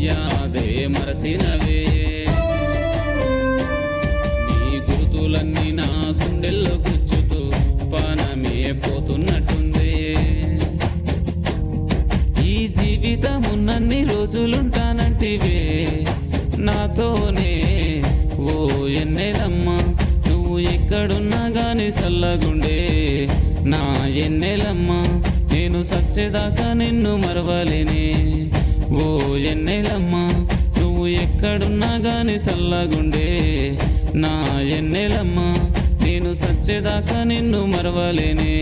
యాదే మరచినవే నీ గుర్తులన్నీ నా గుండెల్లో గుచ్చుతూ పానమే పోతున్నట్టుంది. ఈ జీవితమున్నన్ని రోజులుంటానంటివే నాతోనే ఓ ఎన్నెలమ్మ. నువ్వు ఎక్కడున్నా గాని సల్లగుండే నా ఎన్నెలమ్మ. నేను సచ్చేదాకా నిన్ను మరవలేనే ఓ ఎన్నెలమ్మ. నువ్వు ఎక్కడున్నా గాని సల్లగుండే నా ఎన్నెలమ్మ. నేను సచ్చేదాకా నిన్ను మరవలేనే.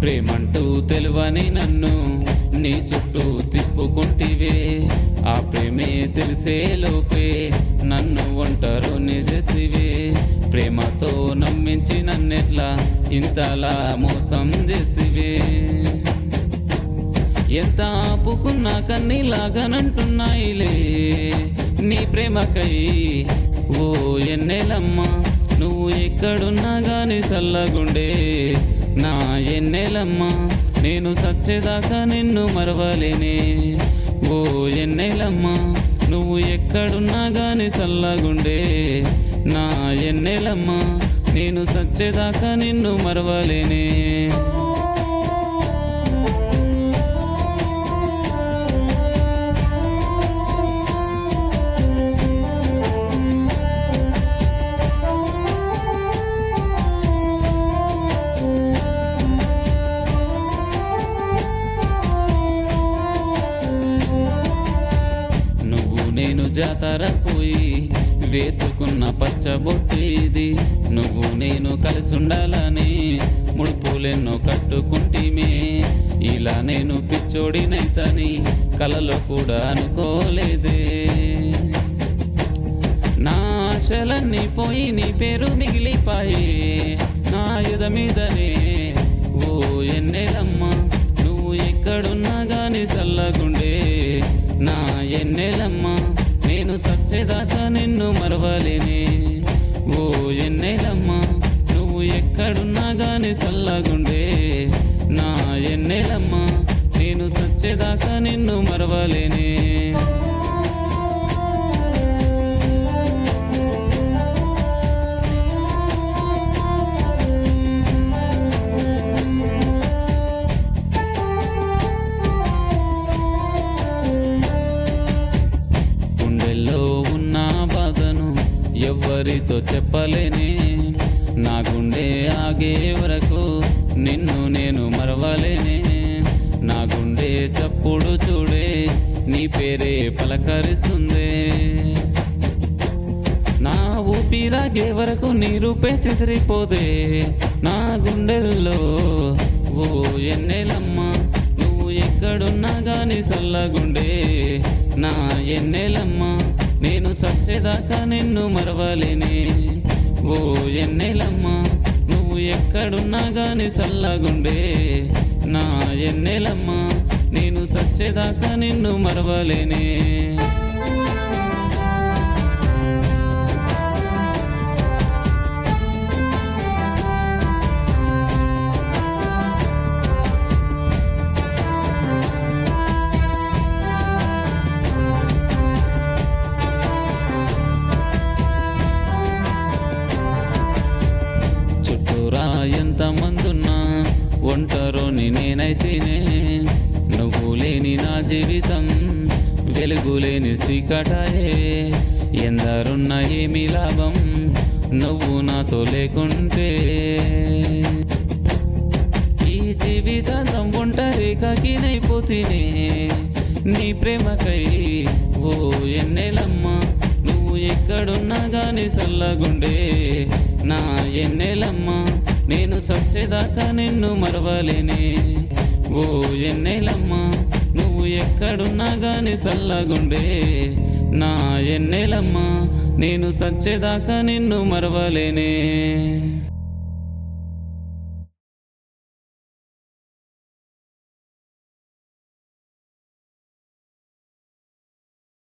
ప్రేమంటూ తెలువని నన్ను నీ చుట్టూ తిప్పుకుంటివే. ఆ ప్రేమే తెలిసే లోపే నన్ను ఒంటరిని చేసివే. ప్రేమతో నమ్మించి నన్నెట్లా ఇంతలా మోసం చేసివే. ఎంత ఆపుకున్నా కన్నీలాగానంటున్నాయిలే నీ ప్రేమకై ఓ ఎన్నెలమ్మ. నువ్వు ఎక్కడున్నా గాని సల్లగుండే నా ఎన్నెలమ్మ. నేను సచ్చేదాకా నిన్ను మరవలేనే ఓ ఎన్నెలమ్మ. నువ్వు ఎక్కడున్నా గాని సల్లగుండే నా ఎన్నెలమ్మ. నేను సచ్చేదాకా నిన్ను మరవలేనే. నేను జాతర పోయి వేసుకున్న పచ్చబొట్టిది. నువ్వు నేను కలిసి ఉండాలని ముడుపులెన్నో కట్టుకుంటేమే. ఇలా నేను పిచ్చోడినైతని కలలో కూడా అనుకోలేదే. నా ఆశలన్నీ పోయి నీ పేరు మిగిలిపాయే నా ఎద మీదనే ఓ ఎన్నెలమ్మ. నువ్వు ఎక్కడున్నా గాని సల్లగుండే నా ఎన్నెలమ్మ. నేను సచ్చేదాకా నిన్ను మరవలేనే ఓ ఎన్నెలమ్మ. నువ్వు ఎక్కడున్నా గాని సల్లగుండే నా ఎన్నెలమ్మ. నేను సచ్చేదాకా నిన్ను మరవలేనే. ఎవ్వరితో చెప్పలేనే నా గుండె ఆగే వరకు నిన్ను నేను మరవలేనే. నా గుండె చప్పుడు చూడే నీ పేరే పలకరిస్తుందే. నా ఊపిరాగే వరకు నీ రూపే చెదిరిపోదే నా గుండెల్లో ఓ ఎన్నెలమ్మ. నువ్వు ఎక్కడున్నా గాని సల్లగుండే నా ఎన్నెలమ్మ. నేను సచ్చేదాకా నిన్ను మరవలేనే ఓ ఎన్నెలమ్మ. నువ్వు ఎక్కడున్నా గాని సల్లగుండే నా ఎన్నెలమ్మ. నేను సచ్చేదాకా నిన్ను మరవలేనే. ఎంతమందున్నా ఒంటరోని నేనైతేనే. నువ్వు లేని నా జీవితం వెలుగులేని చీకటాయే. ఎందరున్నా ఏమి లాభం నువ్వు నాతో లేకుంటే. ఈ జీవితం ఒంటరికాకినైపోతేనే నీ ప్రేమకై ఓ ఎన్నెలమ్మ. నువ్వు ఎక్కడున్నా గాని సల్లగుండే నా ఎన్నెలమ్మ. నేను సచ్చేదాకా నిన్ను మరవలేనే ఓ ఎన్నెలమ్మ. నువ్వు ఎక్కడున్నా గాని సల్లగుండే నా ఎన్నెలమ్మ. నేను సచ్చేదాకా నిన్ను మరవలేనే.